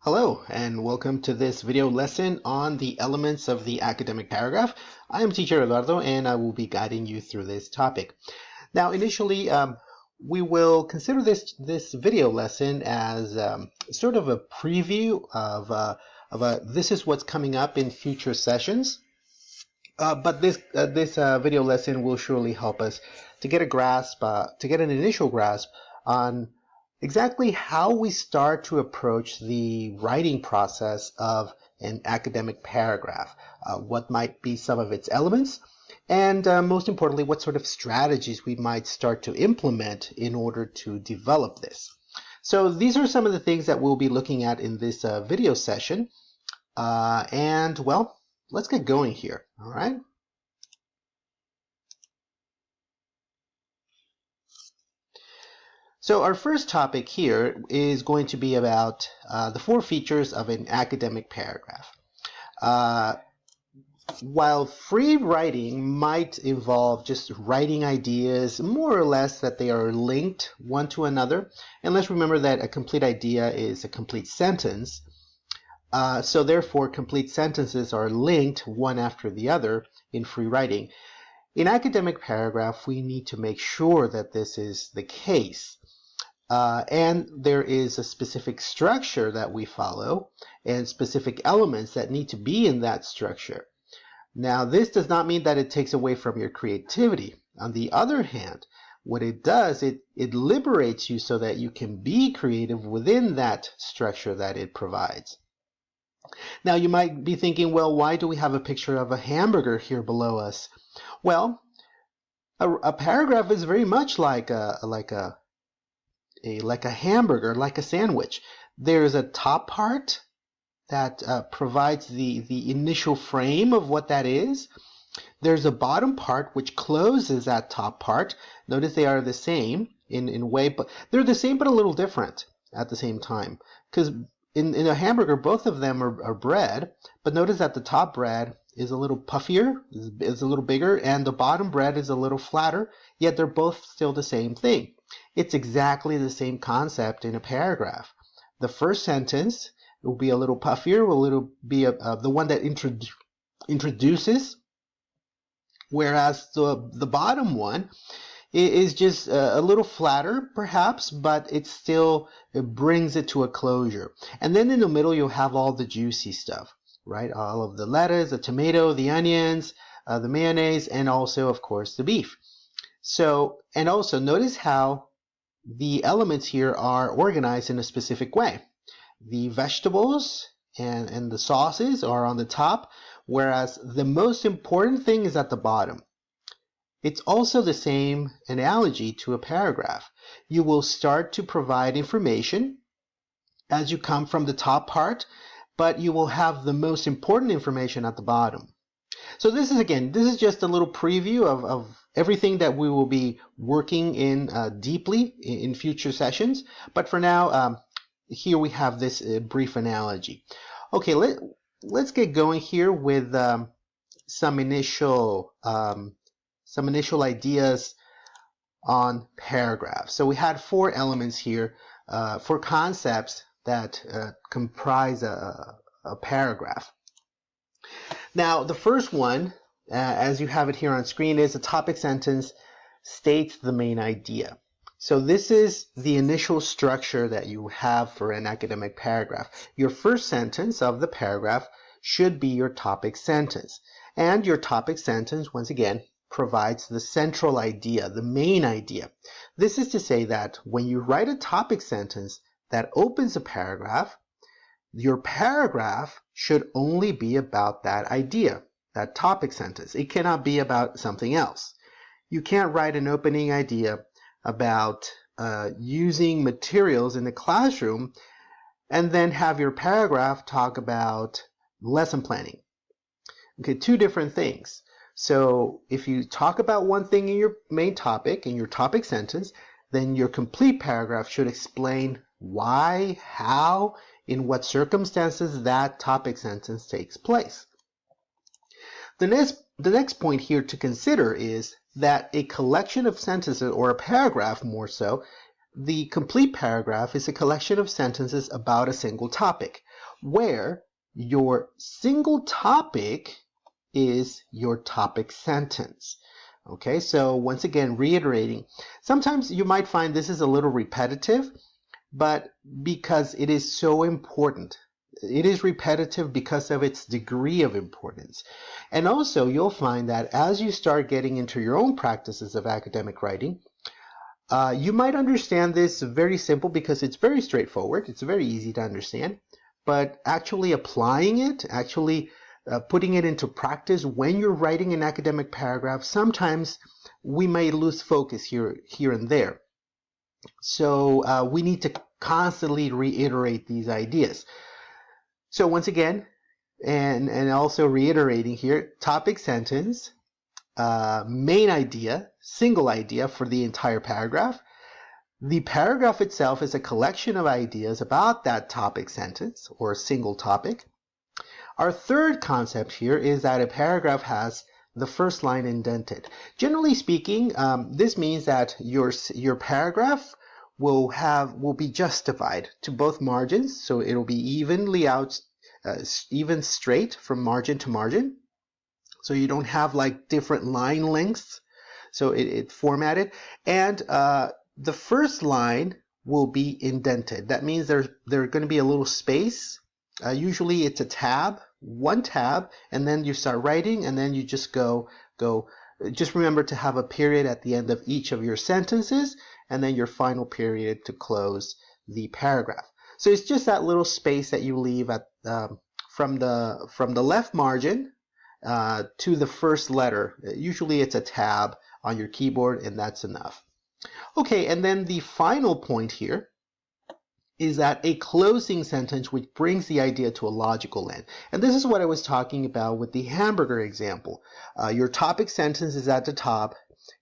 Hello and welcome to this video lesson on the elements of the academic paragraph. I am teacher Eduardo and I will be guiding you through this topic. Now initially we will consider this video lesson as sort of a preview of this is what's coming up in future sessions. But this video lesson will surely help us to get a grasp, to get an initial grasp on exactly how we start to approach the writing process of an academic paragraph, what might be some of its elements, and most importantly, what sort of strategies we might start to implement in order to develop this. So these are some of the things that we'll be looking at in this video session. And well, let's get going here, all right? So our first topic here is going to be about the 4 features of an academic paragraph. While free writing might involve just writing ideas more or less that they are linked one to another, and let's remember that a complete idea is a complete sentence. So therefore, complete sentences are linked one after the other in free writing. In academic paragraph, we need to make sure that this is the case. And there is a specific structure that we follow and specific elements that need to be in that structure. Now, this does not mean that it takes away from your creativity. On the other hand, what it does, it liberates you so that you can be creative within that structure that it provides. Now, you might be thinking, well, why do we have a picture of a hamburger here below us? Well, a paragraph is very much like a hamburger, like a sandwich. There's a top part that provides the initial frame of what that is. There's a bottom part which closes that top part. Notice they are the same in way, but they're the same but a little different at the same time. Because in a hamburger, both of them are bread, but notice that the top bread is a little puffier, is a little bigger, and the bottom bread is a little flatter, yet they're both still the same thing. It's exactly the same concept in a paragraph. The first sentence will be a little puffier, will be the one that introduces, whereas the bottom one is just a little flatter, perhaps, but it brings it to a closure. And then in the middle, you'll have all the juicy stuff, right? All of the lettuce, the tomato, the onions, the mayonnaise, and also, of course, the beef. So, and also notice how the elements here are organized in a specific way. The vegetables and the sauces are on the top, whereas the most important thing is at the bottom. It's also the same analogy to a paragraph. You will start to provide information as you come from the top part, but you will have the most important information at the bottom. So this is just a little preview of everything that we will be working in deeply in future sessions. But for now, here we have this brief analogy. Okay, let's get going here with some initial ideas on paragraphs. So we had 4 elements here, 4 concepts that comprise a paragraph. Now, the first one, as you have it here on screen, is a topic sentence states the main idea. So this is the initial structure that you have for an academic paragraph. Your first sentence of the paragraph should be your topic sentence. And your topic sentence, once again, provides the central idea, the main idea. This is to say that when you write a topic sentence that opens a paragraph, your paragraph should only be about that idea, that topic sentence. It cannot be about something else. You can't write an opening idea about using materials in the classroom and then have your paragraph talk about lesson planning. Okay, 2 different things. So if you talk about one thing in your main topic, in your topic sentence, then your complete paragraph should explain why, how, in what circumstances that topic sentence takes place. The next point here to consider is that a collection of sentences, or a paragraph more so, the complete paragraph is a collection of sentences about a single topic, where your single topic is your topic sentence. Okay, so once again, reiterating. Sometimes you might find this is a little repetitive, but because it is so important. It is repetitive because of its degree of importance. And also, you'll find that as you start getting into your own practices of academic writing, you might understand this very simple because it's very straightforward. It's very easy to understand. But actually applying it, putting it into practice when you're writing an academic paragraph, sometimes we may lose focus here and there. So we need to constantly reiterate these ideas. So once again, and also reiterating here, topic sentence, main idea, single idea for the entire paragraph. The paragraph itself is a collection of ideas about that topic sentence or single topic. Our third concept here is that a paragraph has the first line indented. Generally speaking, this means that your paragraph will be justified to both margins, so it'll be even straight from margin to margin. So you don't have like different line lengths. So it formatted, and the first line will be indented. That means there's going to be a little space. Usually it's a tab, one tab, and then you start writing, and then you just go. Just remember to have a period at the end of each of your sentences, and then your final period to close the paragraph. So it's just that little space that you leave at from the left margin to the first letter. Usually it's a tab on your keyboard, and that's enough. Okay, and then the final point here is that a closing sentence which brings the idea to a logical end. And this is what I was talking about with the hamburger example. Your topic sentence is at the top,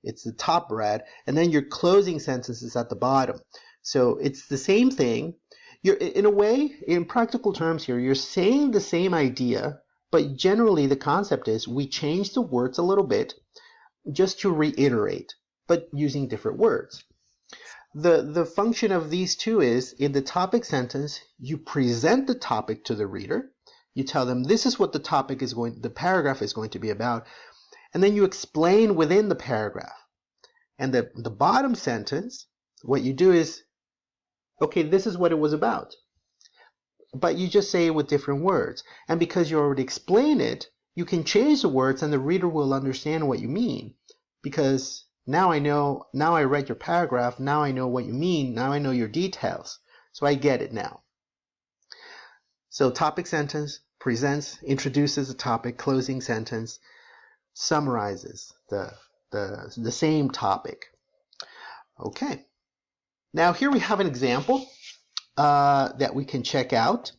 it's the top red, and then your closing sentence is at the bottom. So it's the same thing. In a way, in practical terms here, you're saying the same idea, but generally the concept is we change the words a little bit just to reiterate, but using different words. The function of these two is, in the topic sentence, you present the topic to the reader. You tell them this is what the paragraph is going to be about, and then you explain within the paragraph. And the bottom sentence, what you do is, okay, this is what it was about. But you just say it with different words. And because you already explained it, you can change the words and the reader will understand what you mean. Because now I read your paragraph, now I know what you mean, now I know your details. So I get it now. So topic sentence presents, introduces the topic, closing sentence summarizes the same topic. Okay. Now here we have an example that we can check out.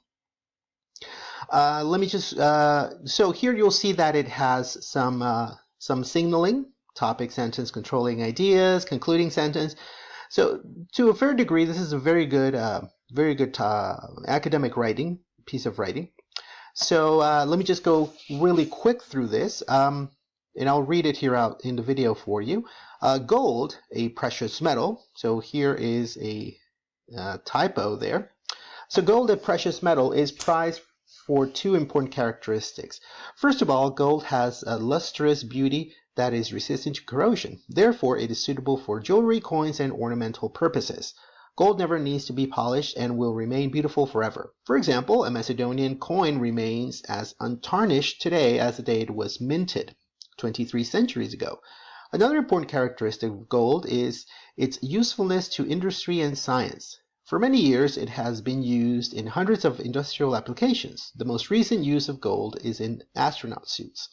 Let me just, so here you'll see that it has some signaling. Topic, sentence, controlling ideas, concluding sentence. So to a fair degree, this is a very good academic writing, piece of writing. So let me just go really quick through this, and I'll read it here out in the video for you. Gold, a precious metal. So here is a typo there. So gold, a precious metal, is prized for two important characteristics. First of all, gold has a lustrous beauty that is resistant to corrosion. Therefore, it is suitable for jewelry, coins, and ornamental purposes. Gold never needs to be polished and will remain beautiful forever. For example, a Macedonian coin remains as untarnished today as the day it was minted, 23 centuries ago. Another important characteristic of gold is its usefulness to industry and science. For many years, it has been used in hundreds of industrial applications. The most recent use of gold is in astronaut suits.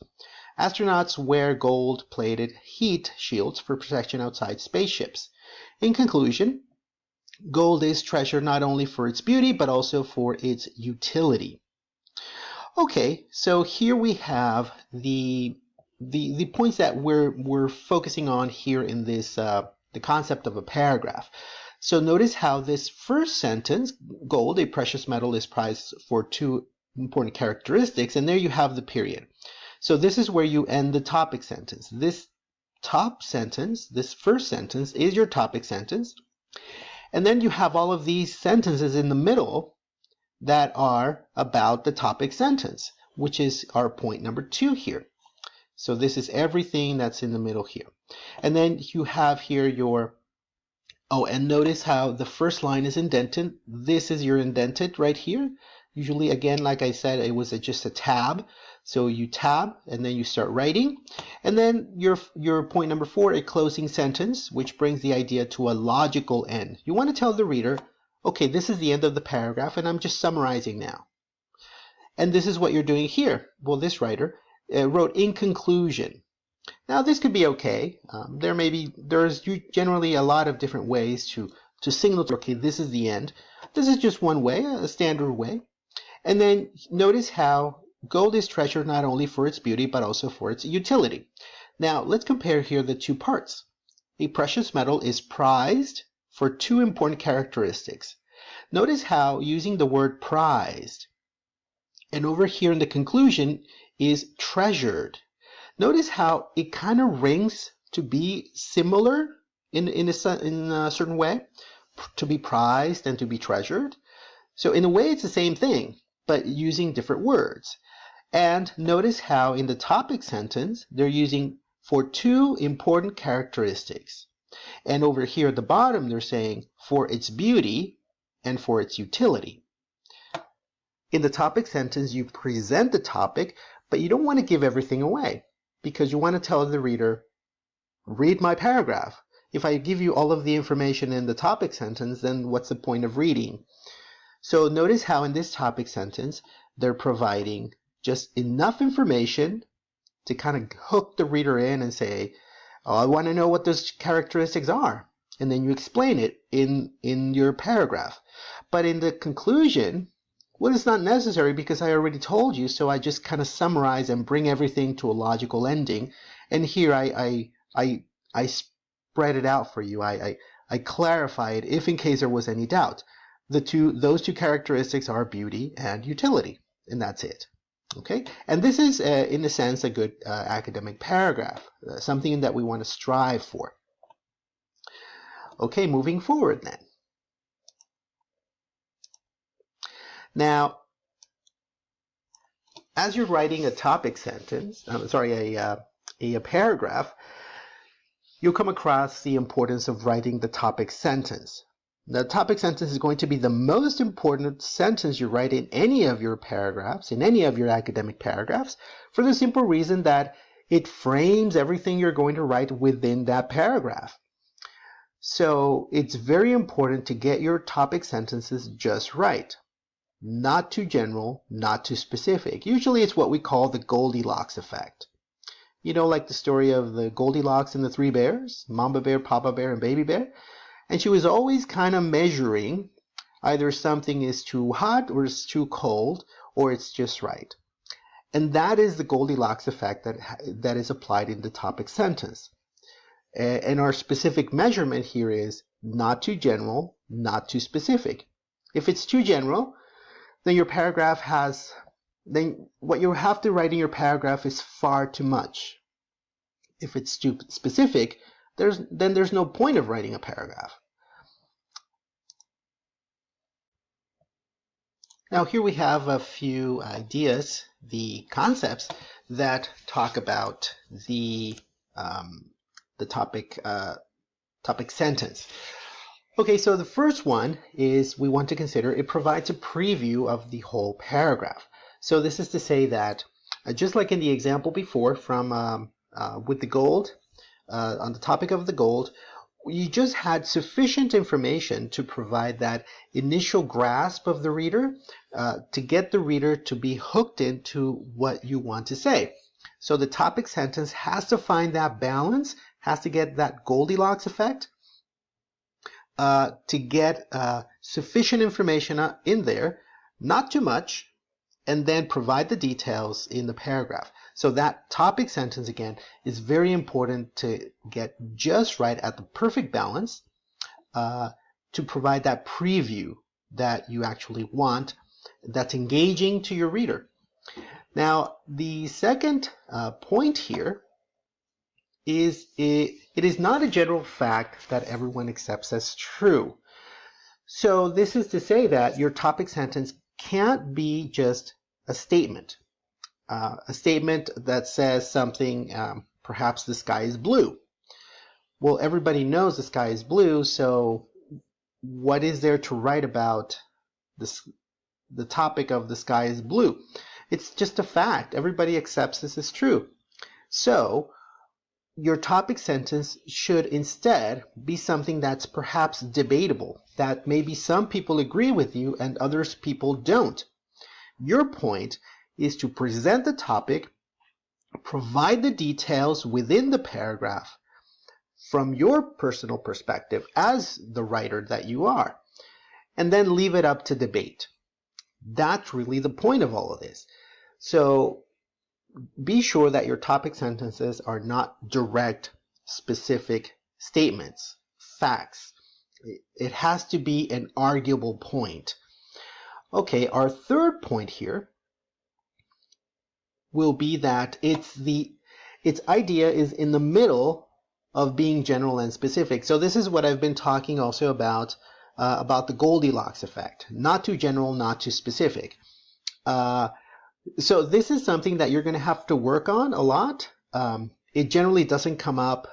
Astronauts wear gold-plated heat shields for protection outside spaceships. In conclusion, gold is treasured not only for its beauty, but also for its utility. Okay, so here we have the points that we're focusing on here in this the concept of a paragraph. So notice how this first sentence, gold, a precious metal, is prized for two important characteristics, and there you have the period. So this is where you end the topic sentence. This top sentence, this first sentence, is your topic sentence. And then you have all of these sentences in the middle that are about the topic sentence, which is our point number 2 here. So this is everything that's in the middle here. And then you have here your, oh, and notice how the first line is indented. This is your indented right here. Usually, again, like I said, it was just a tab. So you tab and then you start writing. And then your point number 4, a closing sentence, which brings the idea to a logical end. You want to tell the reader, okay, this is the end of the paragraph and I'm just summarizing now. And this is what you're doing here. Well, this writer wrote in conclusion. Now this could be okay. There's generally a lot of different ways to signal to, okay, this is the end. This is just one way, a standard way. And then notice how gold is treasured not only for its beauty, but also for its utility. Now let's compare here the two parts. A precious metal is prized for 2 important characteristics. Notice how using the word prized, and over here in the conclusion is treasured. Notice how it kind of rings to be similar in a certain way, to be prized and to be treasured. So in a way it's the same thing, but using different words. And notice how in the topic sentence they're using for 2 important characteristics. And over here at the bottom they're saying for its beauty and for its utility. In the topic sentence you present the topic, but you don't want to give everything away, because you want to tell the reader, read my paragraph. If I give you all of the information in the topic sentence, then what's the point of reading? So notice how in this topic sentence, they're providing just enough information to kind of hook the reader in and say, oh, I want to know what those characteristics are. And then you explain it in your paragraph. But in the conclusion, well, it's not necessary because I already told you, so I just kind of summarize and bring everything to a logical ending. And here I spread it out for you. I clarify it if in case there was any doubt. Those two characteristics are beauty and utility, and that's it. Okay, and this is in a sense a good academic paragraph, something that we want to strive for. Okay, moving forward then. Now, as you're writing a topic sentence, a paragraph, you'll come across the importance of writing the topic sentence. The topic sentence is going to be the most important sentence you write in any of your paragraphs, in any of your academic paragraphs, for the simple reason that it frames everything you're going to write within that paragraph. So it's very important to get your topic sentences just right. Not too general, not too specific. Usually it's what we call the Goldilocks effect. You know, like the story of the Goldilocks and the 3 bears, Mama Bear, Papa Bear, and Baby Bear. And she was always kind of measuring either something is too hot or it's too cold or it's just right. And that is the Goldilocks effect that is applied in the topic sentence. And our specific measurement here is not too general, not too specific. If it's too general, then your paragraph then what you have to write in your paragraph is far too much. If it's too specific, then there's no point of writing a paragraph. Now here we have a few ideas, the concepts that talk about the topic sentence. Okay, so the first one is we want to consider it provides a preview of the whole paragraph. So this is to say that just like in the example before from with the gold, on the topic of the gold, you just had sufficient information to provide that initial grasp of the reader to get the reader to be hooked into what you want to say. So the topic sentence has to find that balance, has to get that Goldilocks effect to get sufficient information in there, not too much, and then provide the details in the paragraph. So that topic sentence, again, is very important to get just right at the perfect balance to provide that preview that you actually want, that's engaging to your reader. Now, the second point here is it is not a general fact that everyone accepts as true. So this is to say that your topic sentence can't be just a statement that says something, perhaps the sky is blue. Well, everybody knows the sky is blue, so what is there to write about this, the topic of the sky is blue? It's just a fact. Everybody accepts this is true. So your topic sentence should instead be something that's perhaps debatable, that maybe some people agree with you and others people don't. Your point is to present the topic, provide the details within the paragraph from your personal perspective as the writer that you are, and then leave it up to debate. That's really the point of all of this. So be sure that your topic sentences are not direct, specific statements, facts. It has to be an arguable point. Okay, our third point here will be that its idea is in the middle of being general and specific. So this is what I've been talking also about the Goldilocks effect. Not too general, not too specific. So this is something that you're going to have to work on a lot. It generally doesn't come up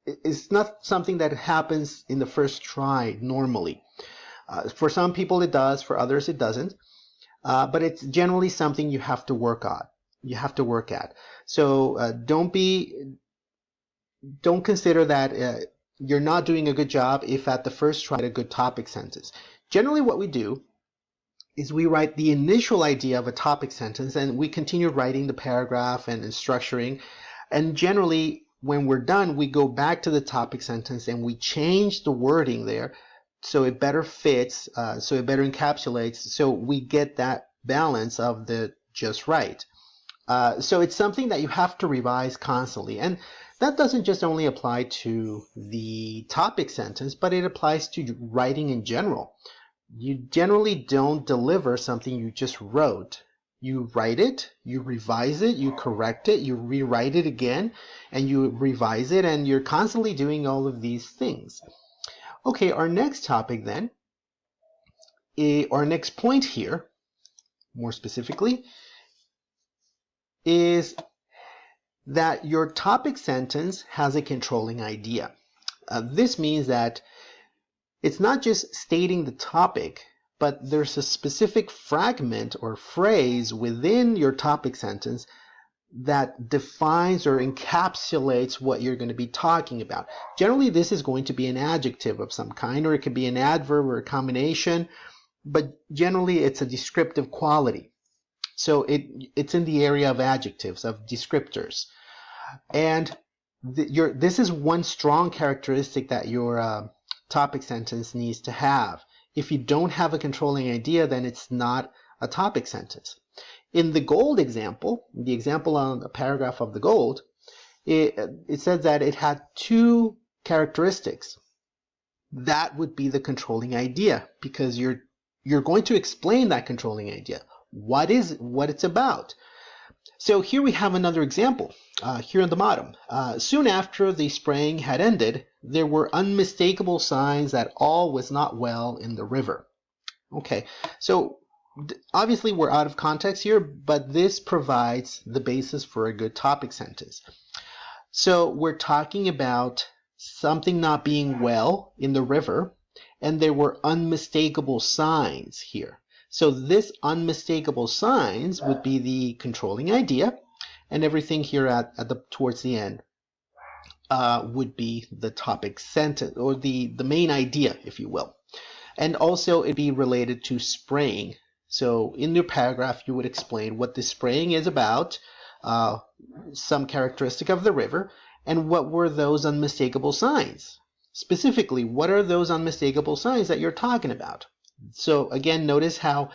it's not something that happens in the first try normally. For some people it does, for others it doesn't. But it's generally something you have to work on. You have to work at. So don't consider that you're not doing a good job if at the first try a good topic sentence. Generally what we do is we write the initial idea of a topic sentence and we continue writing the paragraph and structuring. And generally, when we're done, we go back to the topic sentence and we change the wording there so it better fits, so it better encapsulates, so we get that balance of the just right. So it's something that you have to revise constantly. And that doesn't just only apply to the topic sentence, but it applies to writing in general. You generally don't deliver something you just wrote. You write it, you revise it, you correct it, you rewrite it again, and you revise it, and you're constantly doing all of these things. Okay, our next topic then, our next point here, more specifically, is that your topic sentence has a controlling idea. This means that it's not just stating the topic, but there's a specific fragment or phrase within your topic sentence that defines or encapsulates what you're going to be talking about. Generally, this is going to be an adjective of some kind, or it could be an adverb or a combination, but generally it's a descriptive quality. So it's in the area of adjectives, of descriptors. And this is one strong characteristic that your topic sentence needs to have. If you don't have a controlling idea, then it's not a topic sentence. In the gold example, the example on the paragraph of the gold, it said that it had two characteristics. That would be the controlling idea, because you're going to explain that controlling idea. What it's about. So here we have another example, here on the bottom. Soon after the spraying had ended, there were unmistakable signs that all was not well in the river. Okay, so obviously we're out of context here, but this provides the basis for a good topic sentence. So we're talking about something not being well in the river, and there were unmistakable signs here. So this unmistakable signs would be the controlling idea, and everything here towards the end would be the topic sentence, or the main idea, if you will. And also it'd be related to spraying. So in your paragraph, you would explain what the spraying is about, some characteristic of the river, and what were those unmistakable signs. Specifically, what are those unmistakable signs that you're talking about? So again, notice how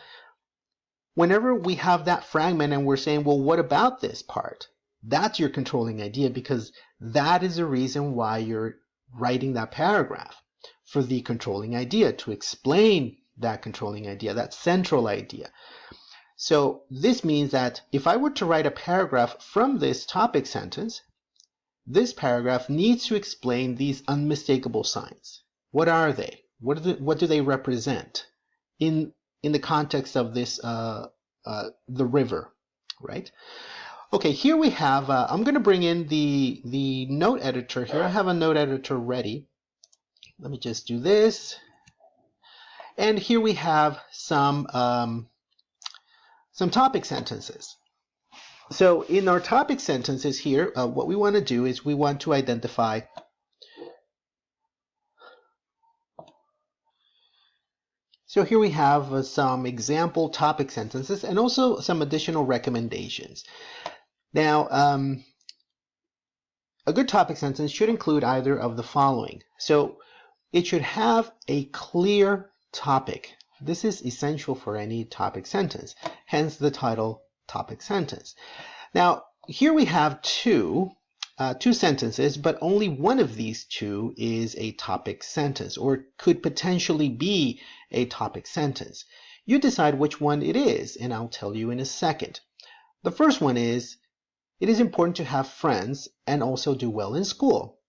whenever we have that fragment and we're saying, well, what about this part? That's your controlling idea, because that is the reason why you're writing that paragraph, for the controlling idea, to explain that controlling idea, that central idea. So this means that if I were to write a paragraph from this topic sentence, this paragraph needs to explain these unmistakable signs. What are they? What do they represent in the context of this the river, right? Okay, here we have. I'm going to bring in the note editor here. I have a note editor ready. Let me just do this, and here we have some topic sentences. So in our topic sentences here, what we want to do is we want to identify So here we have some example topic sentences and also some additional recommendations. Now, a good topic sentence should include either of the following. So it should have a clear topic. This is essential for any topic sentence, hence the title topic sentence. Now, here we have two sentences, but only one of these two is a topic sentence or could potentially be a topic sentence. You decide which one it is, and I'll tell you in a second. The first one is, it is important to have friends and also do well in school.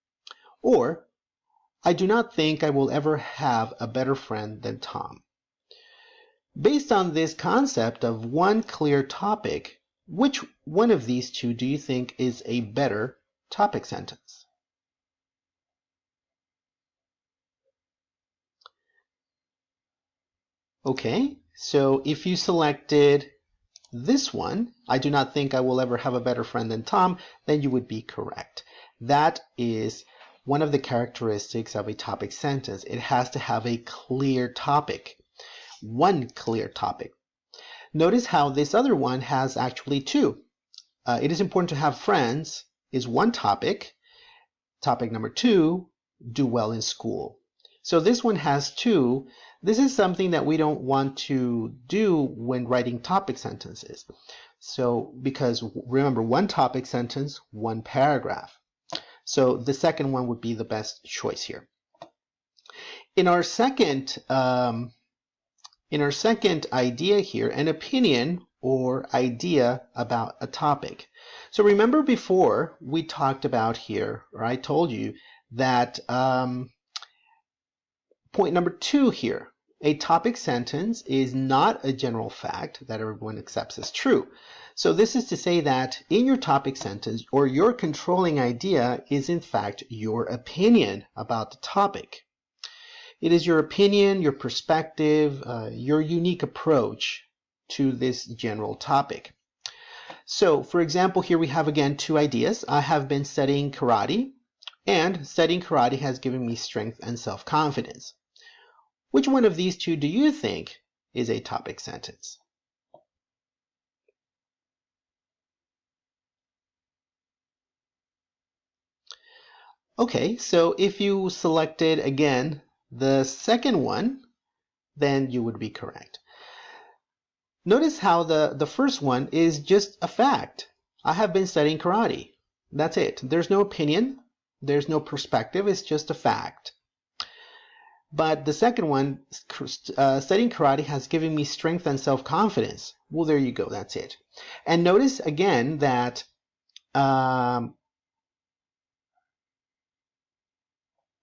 Or, I do not think I will ever have a better friend than Tom. Based on this concept of one clear topic, which one of these two do you think is a better topic sentence? Okay, so if you selected this one, I do not think I will ever have a better friend than Tom, then you would be correct. That is one of the characteristics of a topic sentence. It has to have a clear topic, one clear topic. Notice how this other one has actually two. It is important to have friends is one topic. Topic number two, do well in school. So this one has two. This is something that we don't want to do when writing topic sentences. So because remember, one topic sentence, one paragraph. So the second one would be the best choice here. In our second idea here, an opinion or idea about a topic. So remember before we talked about here, or I told you that point number 2 here, a topic sentence is not a general fact that everyone accepts as true. So this is to say that in your topic sentence, or your controlling idea is in fact your opinion about the topic. It is your opinion, your perspective, your unique approach to this general topic. So, for example, here we have again two ideas. I have been studying karate, and studying karate has given me strength and self-confidence. Which one of these two do you think is a topic sentence? Okay, so if you selected again the second one, then you would be correct. Notice how the first one is just a fact. I have been studying karate. That's it. There's no opinion. There's no perspective. It's just a fact. But the second one, studying karate has given me strength and self-confidence. Well, there you go. That's it. And notice again that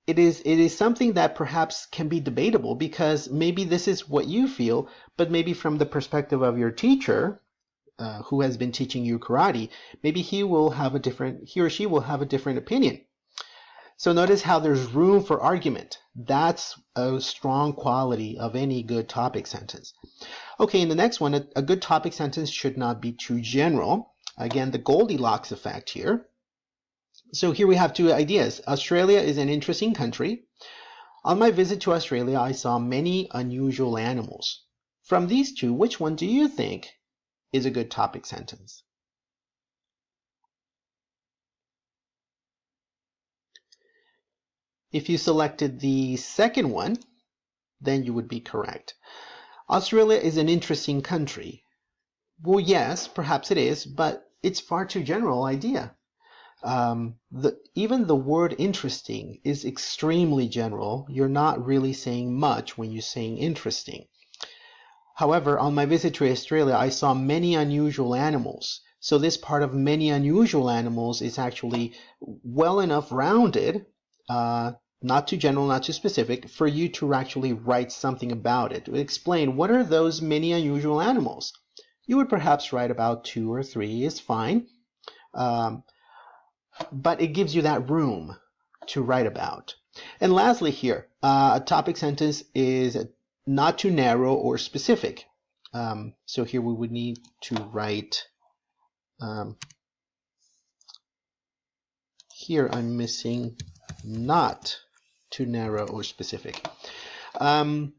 it is something that perhaps can be debatable, because maybe this is what you feel, but maybe from the perspective of your teacher, who has been teaching you karate, maybe he or she will have a different opinion. So notice how there's room for argument. That's a strong quality of any good topic sentence. Okay, in the next one, a good topic sentence should not be too general. Again, the Goldilocks effect here. So here we have two ideas. Australia is an interesting country. On my visit to Australia, I saw many unusual animals. From these two, which one do you think is a good topic sentence? If you selected the second one, then you would be correct. Australia is an interesting country. Well, yes, perhaps it is, but it's far too general idea. Even the word interesting is extremely general. You're not really saying much when you're saying interesting. However, on my visit to Australia, I saw many unusual animals. So this part of many unusual animals is actually well enough rounded, not too general, not too specific, for you to actually write something about it. Explain, what are those many unusual animals? You would perhaps write about 2 or 3 is fine, but it gives you that room to write about. And lastly here, a topic sentence is not too narrow or specific. So here we would need to write, here I'm missing not too narrow or specific. And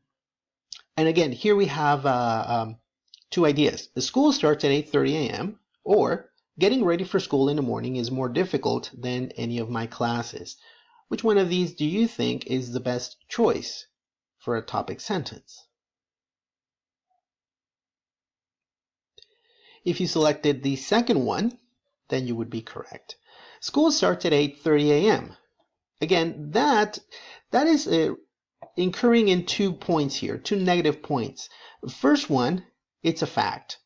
again, here we have 2 ideas. The school starts at 8:30 a.m. or getting ready for school in the morning is more difficult than any of my classes. Which one of these do you think is the best choice for a topic sentence? If you selected the second one, then you would be correct. School starts at 8:30 a.m. Again, that is incurring in 2 points here, 2 negative points. The first one, it's a fact.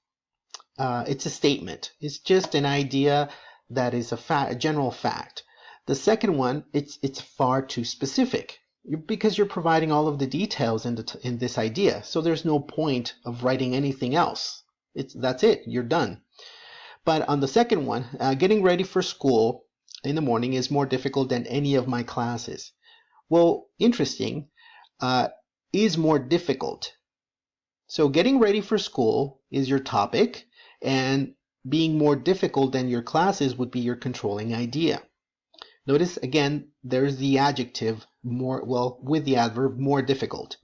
It's a statement. It's just an idea that is a general fact. The second one, it's far too specific because you're providing all of the details in this idea. So there's no point of writing anything else. That's it. You're done. But on the second one, getting ready for school in the morning is more difficult than any of my classes. Well, interesting. Is more difficult. So getting ready for school is your topic, and being more difficult than your classes would be your controlling idea. Notice again, there's the adjective more, well, with the adverb more difficult,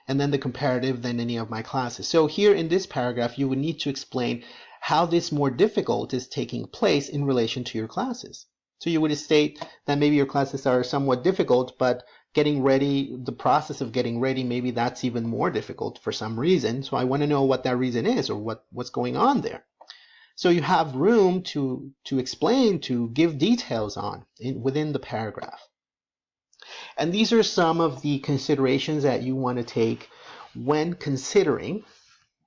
and then the comparative than any of my classes. So here in this paragraph, you would need to explain how this more difficult is taking place in relation to your classes. So you would state that maybe your classes are somewhat difficult, but getting ready, the process of getting ready, maybe that's even more difficult for some reason. So I want to know what that reason is, or what's going on there. So you have room to explain, to give details on within the paragraph. And these are some of the considerations that you want to take when considering,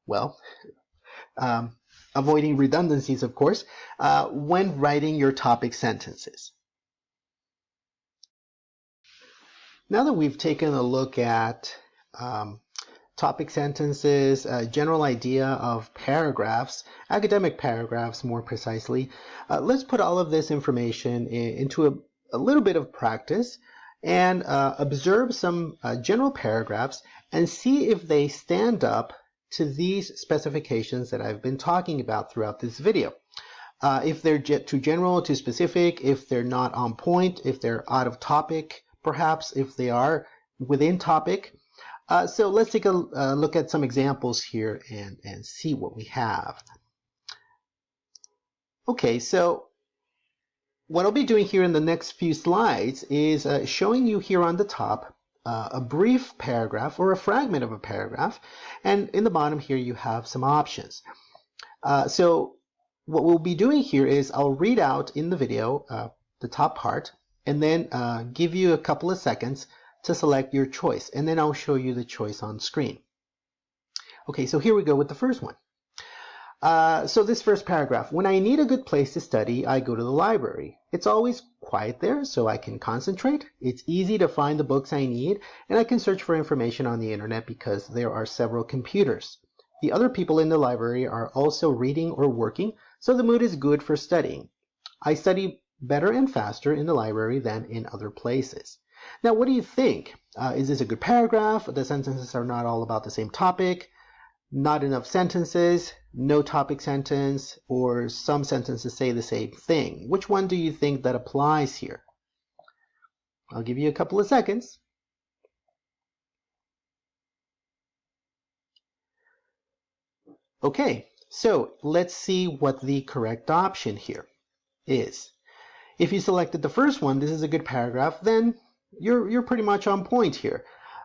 well, avoiding redundancies, of course, when writing your topic sentences. Now that we've taken a look at topic sentences, a general idea of paragraphs, academic paragraphs more precisely, let's put all of this information into a little bit of practice and observe some general paragraphs and see if they stand up to these specifications that I've been talking about throughout this video. If they're too general, too specific, if they're not on point, if they're out of topic, perhaps if they are within topic. So let's take a look at some examples here and see what we have. Okay, so what I'll be doing here in the next few slides is showing you here on the top a brief paragraph or a fragment of a paragraph, and in the bottom here you have some options. So what we'll be doing here is I'll read out in the video the top part, and then give you a couple of seconds to select your choice, and then I'll show you the choice on screen. Okay, so here we go with the first one. So this first paragraph, when I need a good place to study, I go to the library. It's always quiet there, so I can concentrate. It's easy to find the books I need, and I can search for information on the internet because there are several computers. The other people in the library are also reading or working, so the mood is good for studying. I study better and faster in the library than in other places. Now, what do you think? Is this a good paragraph? The sentences are not all about the same topic, not enough sentences, no topic sentence, or some sentences say the same thing. Which one do you think that applies here? I'll give you a couple of seconds. Okay, so let's see what the correct option here is. If you selected the first one, this is a good paragraph, then you're pretty much on point here.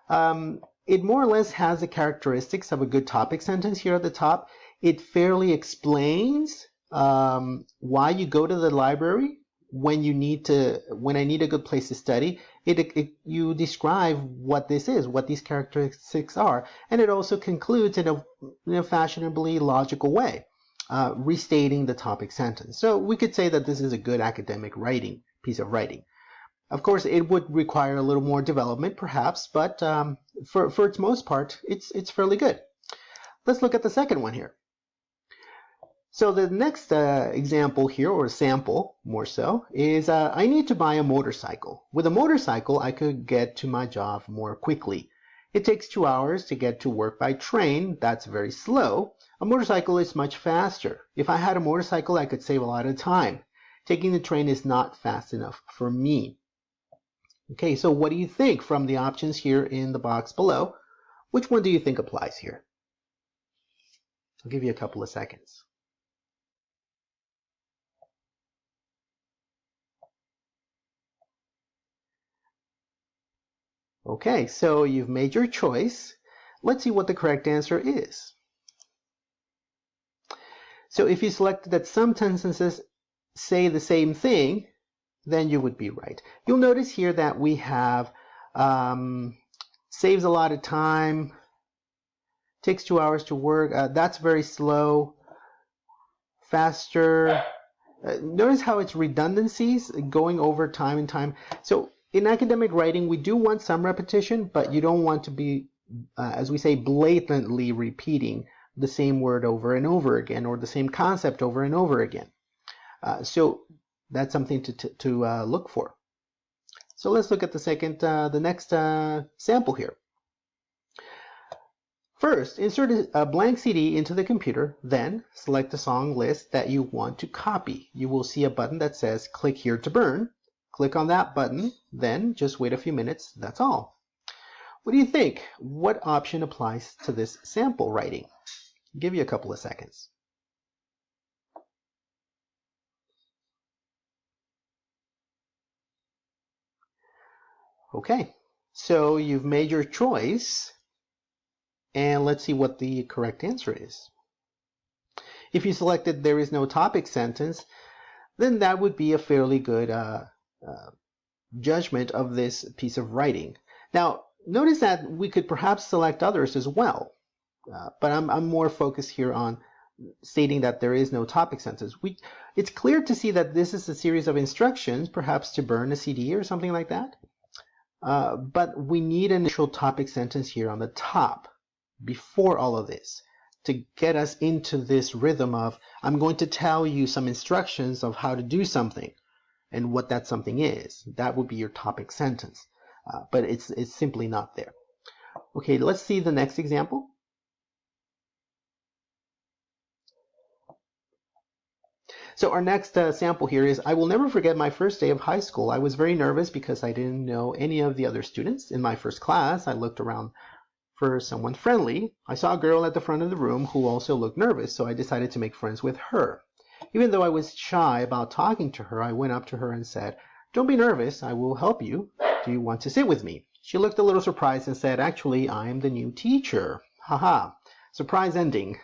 It more or less has the characteristics of a good topic sentence here at the top. It fairly explains why you go to the library when I need a good place to study. You describe what this is, what these characteristics are, and it also concludes in a fashionably logical way, restating the topic sentence. So we could say that this is a good academic piece of writing. Of course, it would require a little more development, perhaps, but for its most part, it's fairly good. Let's look at the second one here. So the next example here, or sample more so, is I need to buy a motorcycle. With a motorcycle, I could get to my job more quickly. It takes 2 hours to get to work by train. That's very slow. A motorcycle is much faster. If I had a motorcycle, I could save a lot of time. Taking the train is not fast enough for me. Okay, so what do you think from the options here in the box below? Which one do you think applies here? I'll give you a couple of seconds. Okay, so you've made your choice. Let's see what the correct answer is. So if you selected that some sentences say the same thing, then you would be right. You'll notice here that we have saves a lot of time, takes 2 hours to work. That's very slow, faster. Notice how it's redundancies going over time and time. So in academic writing, we do want some repetition, but you don't want to be, as we say, blatantly repeating the same word over and over again, or the same concept over and over again. So that's something to look for. So let's look at the next sample here. First, insert a blank CD into the computer, then select the song list that you want to copy. You will see a button that says click here to burn. Click on that button, then just wait a few minutes, that's all. What do you think? What option applies to this sample writing? I'll give you a couple of seconds. Okay, so you've made your choice, and let's see what the correct answer is. If you selected there is no topic sentence, then that would be a fairly good judgment of this piece of writing. Now, notice that we could perhaps select others as well, but I'm more focused here on stating that there is no topic sentence. It's clear to see that this is a series of instructions, perhaps to burn a CD or something like that. But we need an initial topic sentence here on the top before all of this to get us into this rhythm of I'm going to tell you some instructions of how to do something and what that something is. That would be your topic sentence, but it's simply not there. Okay, let's see the next example. So our next sample here is, I will never forget my first day of high school. I was very nervous because I didn't know any of the other students. In my first class, I looked around for someone friendly. I saw a girl at the front of the room who also looked nervous, so I decided to make friends with her. Even though I was shy about talking to her, I went up to her and said, "Don't be nervous, I will help you. Do you want to sit with me?" She looked a little surprised and said, "Actually, I'm the new teacher." Haha, surprise ending.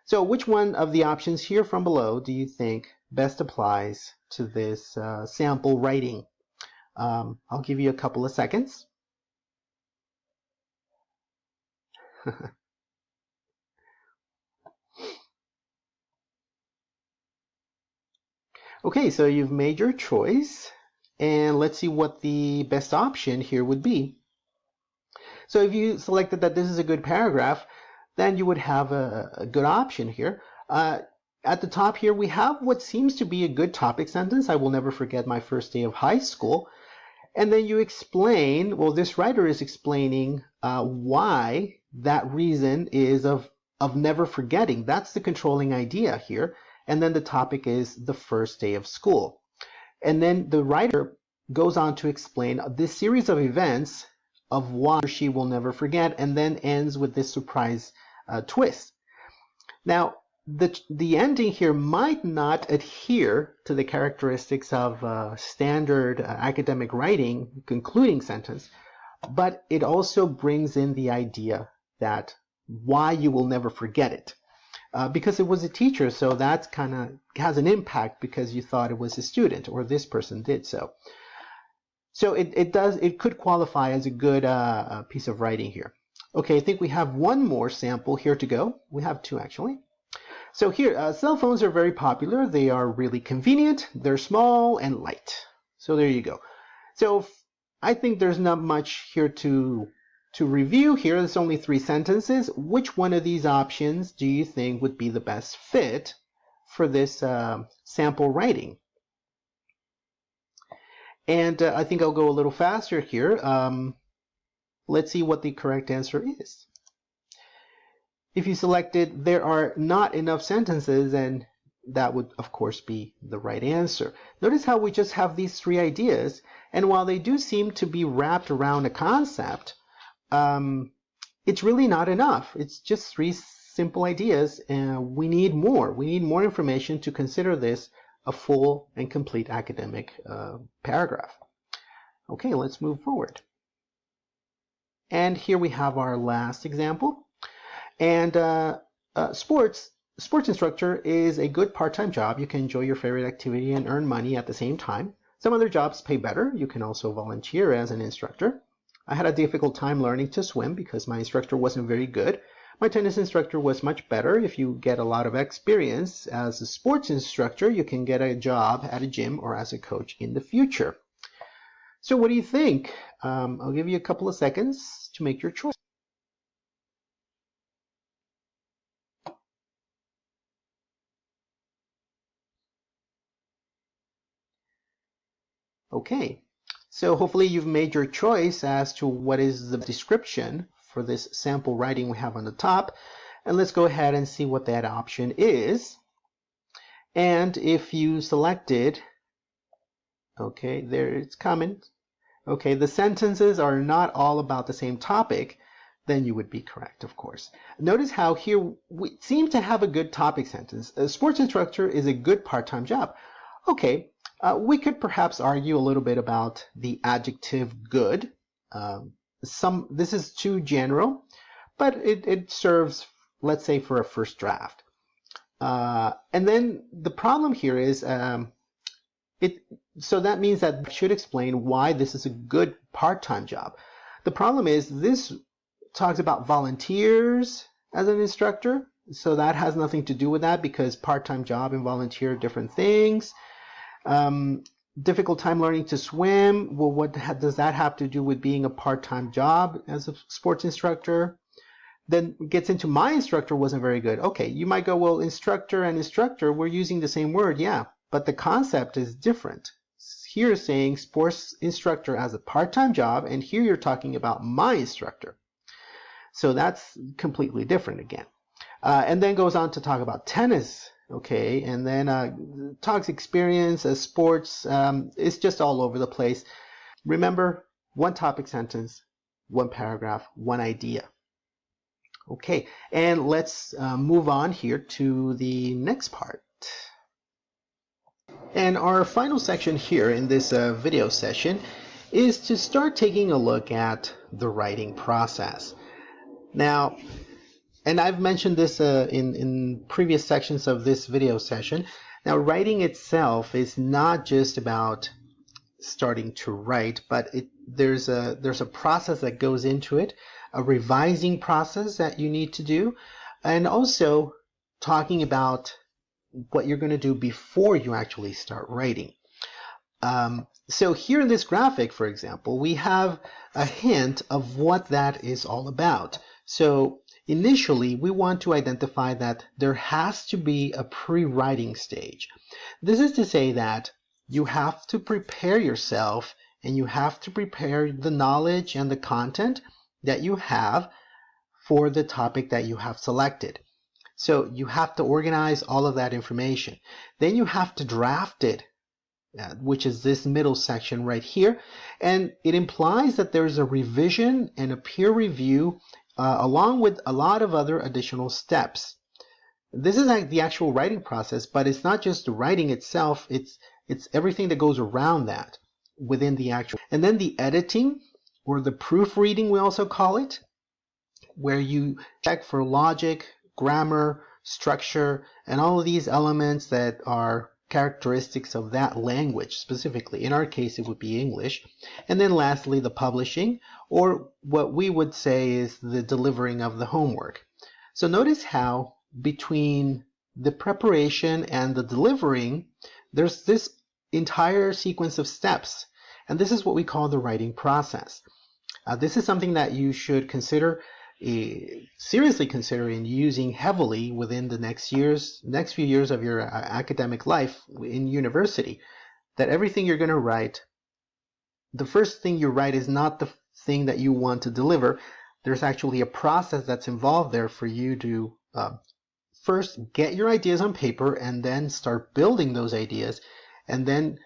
So which one of the options here from below do you think best applies to this sample writing? I'll give you a couple of seconds. Okay, so you've made your choice, and let's see what the best option here would be. So if you selected that this is a good paragraph, then you would have a good option here. At the top here, we have what seems to be a good topic sentence. I will never forget my first day of high school. And then you explain, well, this writer is explaining why that reason is of never forgetting. That's the controlling idea here. And then the topic is the first day of school. And then the writer goes on to explain this series of events of why she will never forget, and then ends with this surprise twist. Now, the ending here might not adhere to the characteristics of standard academic writing, concluding sentence, but it also brings in the idea that why you will never forget it. Because it was a teacher, so that kind of has an impact because you thought it was a student, or this person did so. So it could qualify as a good piece of writing here. Okay, I think we have one more sample here to go. We have two actually. So here, cell phones are very popular. They are really convenient. They're small and light. So there you go. So I think there's not much here to review here. There's only 3 sentences. Which one of these options do you think would be the best fit for this sample writing? And I think I'll go a little faster here. Let's see what the correct answer is. If you selected there are not enough sentences, and that would of course be the right answer. Notice how we just have these 3 ideas, and while they do seem to be wrapped around a concept, it's really not enough. It's just 3 simple ideas, and we need more. We need more information to consider this a full and complete academic paragraph. Okay, let's move forward. And here we have our last example. And sports instructor is a good part-time job. You can enjoy your favorite activity and earn money at the same time. Some other jobs pay better. You can also volunteer as an instructor. I had a difficult time learning to swim because my instructor wasn't very good. My tennis instructor was much better. If you get a lot of experience as a sports instructor, you can get a job at a gym or as a coach in the future. So what do you think? I'll give you a couple of seconds to make your choice. Okay, so hopefully you've made your choice as to what is the description for this sample writing we have on the top. And let's go ahead and see what that option is. And if you selected, okay, there it's coming. Okay, the sentences are not all about the same topic, then you would be correct, of course. Notice how here we seem to have a good topic sentence. A sports instructor is a good part-time job. Okay, we could perhaps argue a little bit about the adjective good. This is too general, but it serves, let's say, for a first draft. And then the problem here is so that means that I should explain why this is a good part-time job. The problem is this talks about volunteers as an instructor, so that has nothing to do with that because part-time job and volunteer are different things. Difficult time learning to swim. Well, what does that have to do with being a part-time job as a sports instructor? Then gets into my instructor wasn't very good. Okay, you might go, well, instructor and instructor, we're using the same word, yeah, but the concept is different. Here you're saying sports instructor as a part-time job, and here you're talking about my instructor. So that's completely different again. And then goes on to talk about tennis, okay, and then talks experience as sports. It's just all over the place. Remember, one topic sentence, one paragraph, one idea. Okay, and let's move on here to the next part. And our final section here in this video session is to start taking a look at the writing process. Now, and I've mentioned this in previous sections of this video session. Now, writing itself is not just about starting to write, but there's a process that goes into it, a revising process that you need to do, and also talking about what you're going to do before you actually start writing. So here in this graphic, for example, we have a hint of what that is all about. So initially, we want to identify that there has to be a pre-writing stage. This is to say that you have to prepare yourself and you have to prepare the knowledge and the content that you have for the topic that you have selected. So you have to organize all of that information. Then you have to draft it, which is this middle section right here. And it implies that there's a revision and a peer review along with a lot of other additional steps. This is like the actual writing process, but it's not just the writing itself, it's everything that goes around that within the actual. And then the editing, or the proofreading we also call it, where you check for logic, grammar, structure, and all of these elements that are characteristics of that language specifically. In our case, it would be English. And then lastly, the publishing, or what we would say is the delivering of the homework. So notice how between the preparation and the delivering, there's this entire sequence of steps. And this is what we call the writing process. This is something that you should consider, seriously consider in using heavily within the next few years of your academic life in university. That everything you're going to write, the first thing you write is not the thing that you want to deliver. There's actually a process that's involved there for you to first get your ideas on paper and then start building those ideas, and then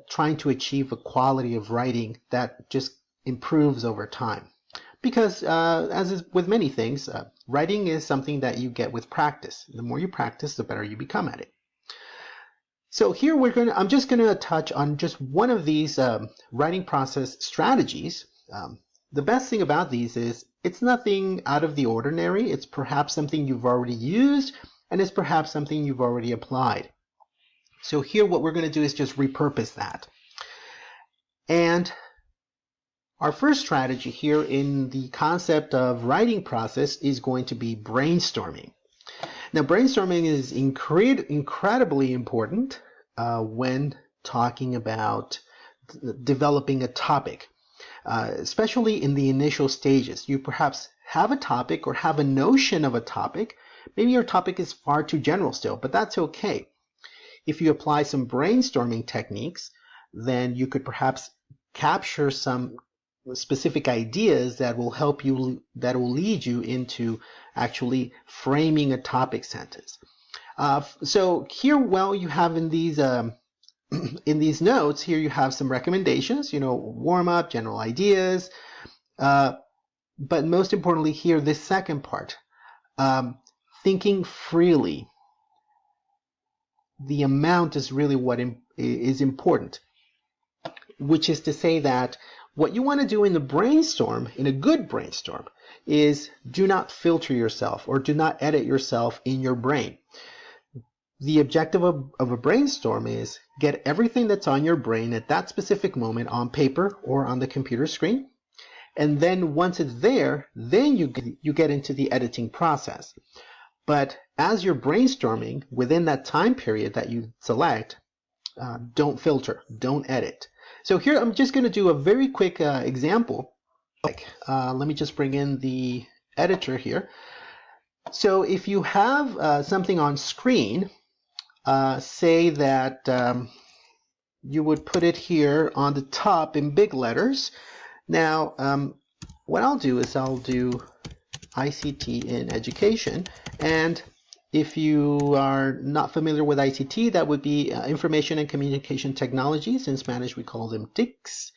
trying to achieve a quality of writing that just improves over time. Because as is with many things, writing is something that you get with practice. The more you practice, the better you become at it. So here I'm just going to touch on just one of these writing process strategies. The best thing about these is it's nothing out of the ordinary. It's perhaps something you've already used, and it's perhaps something you've already applied. So here what we're going to do is just repurpose that. And our first strategy here in the concept of writing process is going to be brainstorming. Now, brainstorming is incredibly important when talking about developing a topic, especially in the initial stages. You perhaps have a topic or have a notion of a topic. Maybe your topic is far too general still, but that's okay. If you apply some brainstorming techniques, then you could perhaps capture some specific ideas that will help you, that will lead you into actually framing a topic sentence. So here, well, you have in these notes here, you have some recommendations, warm up, general ideas, but most importantly here, this second part, thinking freely. The amount is really what is important, which is to say that what you want to do in a good brainstorm, is do not filter yourself or do not edit yourself in your brain. The objective of a brainstorm is get everything that's on your brain at that specific moment on paper or on the computer screen. And then once it's there, then you get into the editing process. But as you're brainstorming within that time period that you select, don't filter, don't edit. So here I'm just going to do a very quick example. Let me just bring in the editor here. So if you have something on screen, say that you would put it here on the top in big letters. Now, what I'll do is I'll do ICT in education, and if you are not familiar with ICT, that would be Information and Communication Technologies. In Spanish, we call them TICs.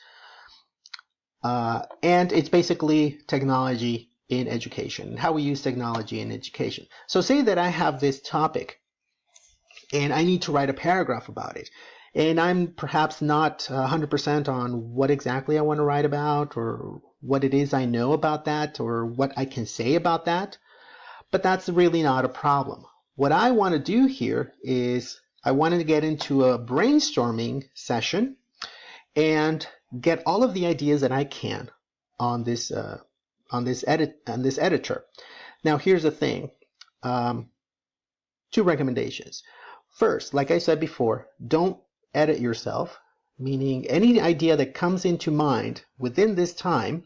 And it's basically technology in education, how we use technology in education. So say that I have this topic, and I need to write a paragraph about it. And I'm perhaps not 100% on what exactly I want to write about, or what it is I know about that, or what I can say about that. But that's really not a problem. What I want to do here is I want to get into a brainstorming session and get all of the ideas that I can on this editor. Now here's the thing. 2 recommendations. First, like I said before, don't edit yourself, meaning any idea that comes into mind within this time,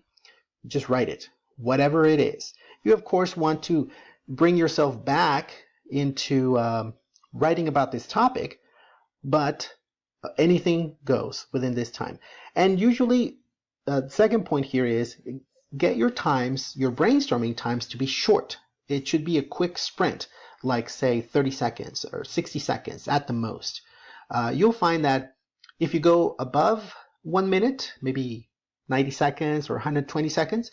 just write it, whatever it is. You of course want to bring yourself back into writing about this topic, but anything goes within this time. And usually, the second point here is get your brainstorming times to be short. It should be a quick sprint, like say 30 seconds or 60 seconds at the most. You'll find that if you go above 1 minute, maybe 90 seconds or 120 seconds,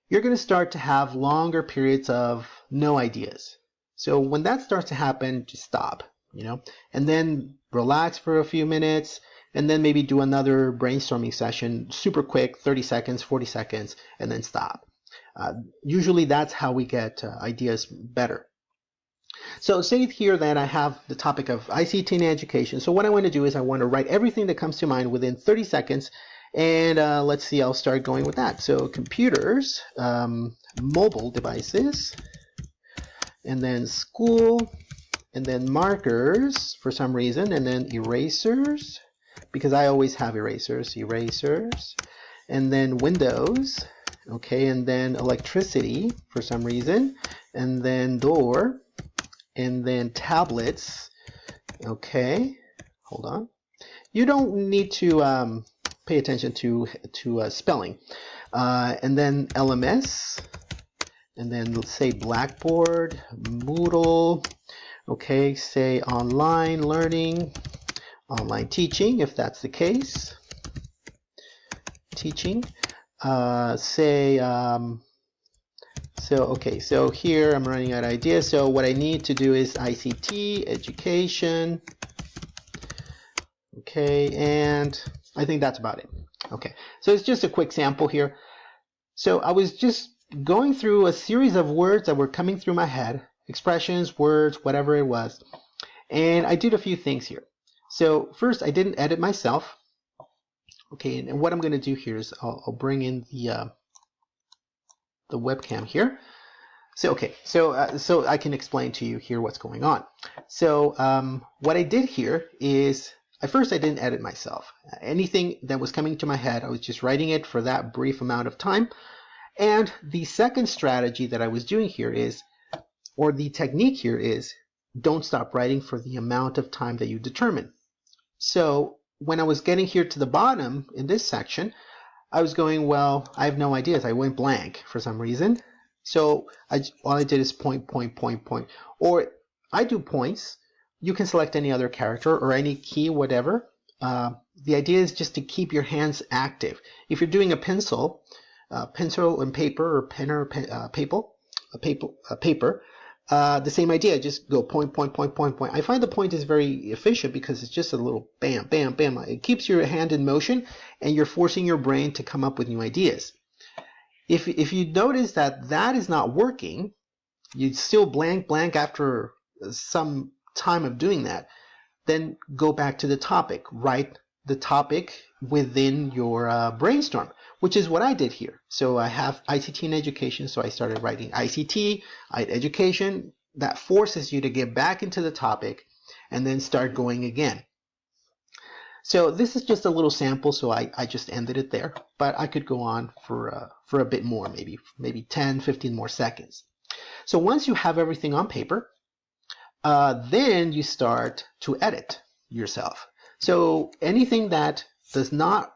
you're going to start to have longer periods of no ideas. So when that starts to happen, just stop, and then relax for a few minutes, and then maybe do another brainstorming session, super quick, 30 seconds, 40 seconds, and then stop. Usually that's how we get ideas better. So say here that I have the topic of ICT in education. So what I want to do is I want to write everything that comes to mind within 30 seconds. And let's see, I'll start going with that. So computers, mobile devices, and then school, and then markers for some reason, and then erasers, because I always have erasers, and then Windows, okay, and then electricity for some reason, and then door, and then tablets, okay, hold on. You don't need to pay attention to spelling. And then LMS, and then let's say Blackboard, Moodle, okay, say online learning, online teaching, if that's the case, teaching, so here I'm running out of ideas, so what I need to do is ICT, education, okay, and I think that's about it. Okay, so it's just a quick sample here. So I was just going through a series of words that were coming through my head, expressions, words, whatever it was, and I did a few things here. So first, I didn't edit myself. Okay, and what I'm going to do here is I'll bring in the webcam here. So okay, so I can explain to you here what's going on. So what I did here is at first I didn't edit myself. Anything that was coming to my head, I was just writing it for that brief amount of time. And the second strategy that I was doing here is, or the technique here is, don't stop writing for the amount of time that you determine. So when I was getting here to the bottom in this section, I was going, well, I have no ideas. I went blank for some reason. So all I did is point. Or I do points. You can select any other character or any key, whatever. The idea is just to keep your hands active. If you're doing a pencil and paper, or pen or paper, the same idea, just go point. I find the point is very efficient because it's just a little bam. It keeps your hand in motion and you're forcing your brain to come up with new ideas. If you notice that is not working, you still blank after some time of doing that, then go back to the topic. Write the topic within your brainstorm, which is what I did here. So I have ICT and education, so I started writing ICT, education. That forces you to get back into the topic and then start going again. So this is just a little sample, so I just ended it there, but I could go on for a bit more, maybe 10, 15 more seconds. So once you have everything on paper, then you start to edit yourself. So anything that does not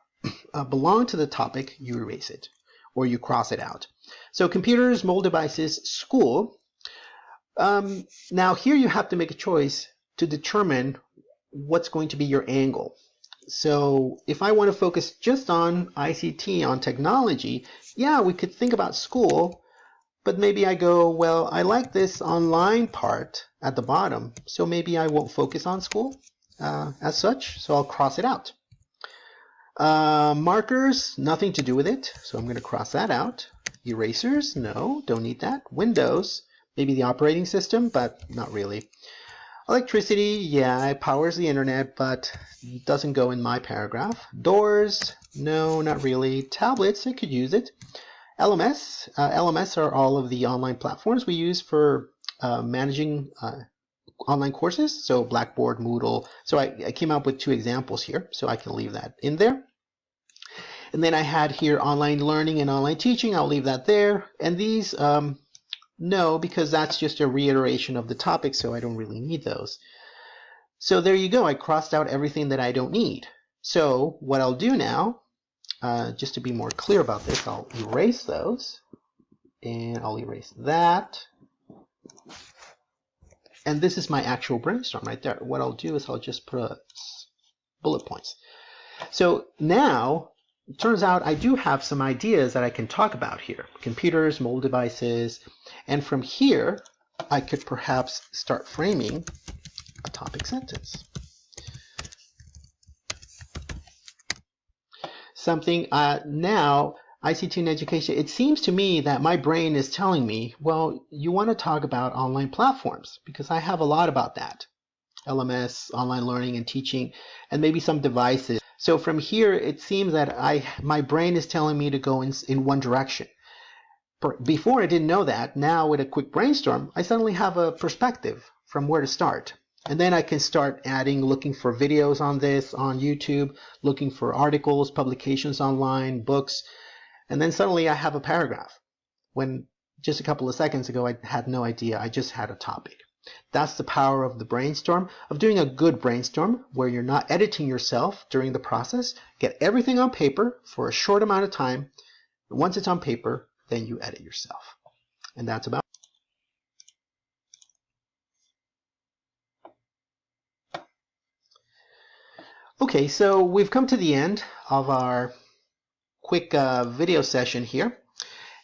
belong to the topic, you erase it or you cross it out. So computers, mobile devices, school. Now here you have to make a choice to determine what's going to be your angle. So if I want to focus just on ICT, on technology, yeah, we could think about school, but maybe I go, well, I like this online part at the bottom, so maybe I won't focus on school as such, so I'll cross it out. Markers, nothing to do with it, so I'm going to cross that out. Erasers, no, don't need that. Windows, maybe the operating system, but not really. Electricity, yeah, it powers the internet, but it doesn't go in my paragraph. Doors, no, not really. Tablets, I could use it. LMS, LMS are all of the online platforms we use for managing online courses. So Blackboard, Moodle. So I came up with 2 examples here, so I can leave that in there. And then I had here online learning and online teaching. I'll leave that there. And these, no, because that's just a reiteration of the topic, so I don't really need those. So there you go. I crossed out everything that I don't need. So what I'll do now, just to be more clear about this, I'll erase those. And I'll erase that. And this is my actual brainstorm right there. What I'll do is I'll just put bullet points. So now, it turns out I do have some ideas that I can talk about here. Computers, mobile devices, and from here, I could perhaps start framing a topic sentence. Something now, ICT and education, it seems to me that my brain is telling me, well, you want to talk about online platforms, because I have a lot about that. LMS, online learning and teaching, and maybe some devices. So from here, it seems that my brain is telling me to go in one direction. Before I didn't know that. Now with a quick brainstorm, I suddenly have a perspective from where to start. And then I can start looking for videos on this on YouTube, looking for articles, publications online, books, and then suddenly I have a paragraph. When just a couple of seconds ago I had no idea, I just had a topic. That's the power of the brainstorm, of doing a good brainstorm where you're not editing yourself during the process. Get everything on paper for a short amount of time. Once it's on paper, then you edit yourself. And that's about it. Okay, so we've come to the end of our quick video session here.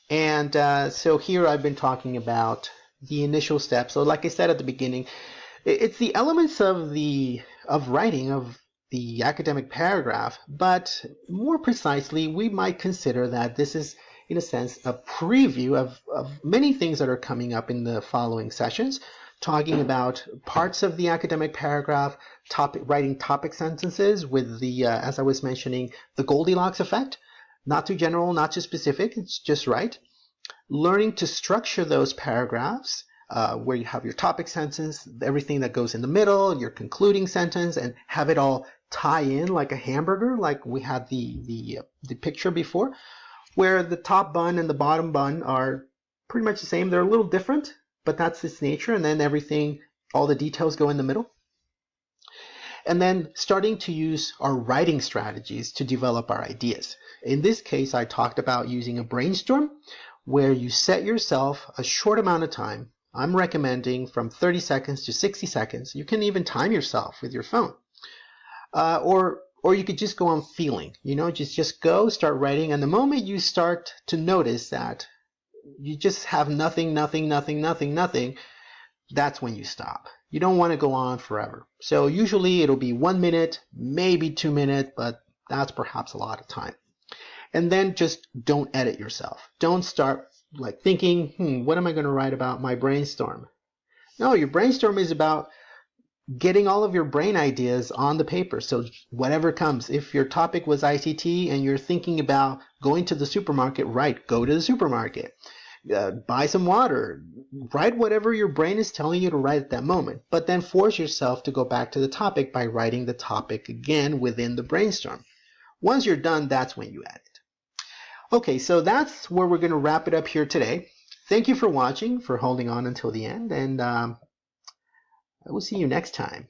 And so here I've been talking about the initial steps. So like I said at the beginning, it's the elements of writing of the academic paragraph, but more precisely, we might consider that this is, in a sense, a preview of many things that are coming up in the following sessions, talking about parts of the academic paragraph, writing topic sentences with the, as I was mentioning, the Goldilocks effect. Not too general, not too specific, it's just right. Learning to structure those paragraphs where you have your topic sentence, everything that goes in the middle, your concluding sentence, and have it all tie in like a hamburger, like we had the picture before, where the top bun and the bottom bun are pretty much the same. They're a little different, but that's its nature, and then everything, all the details go in the middle. And then starting to use our writing strategies to develop our ideas. In this case, I talked about using a brainstorm where you set yourself a short amount of time. I'm recommending from 30 seconds to 60 seconds. You can even time yourself with your phone. Or you could just go on feeling, just go, start writing. And the moment you start to notice that you just have nothing, that's when you stop. You don't want to go on forever. So usually it'll be 1 minute, maybe 2 minutes, but that's perhaps a lot of time. And then just don't edit yourself. Don't start like thinking, what am I going to write about my brainstorm? No, your brainstorm is about getting all of your brain ideas on the paper. So whatever comes, if your topic was ICT and you're thinking about going to the supermarket, go to the supermarket. Buy some water. Write whatever your brain is telling you to write at that moment. But then force yourself to go back to the topic by writing the topic again within the brainstorm. Once you're done, that's when you edit. Okay, so that's where we're going to wrap it up here today. Thank you for watching, for holding on until the end, and I will see you next time.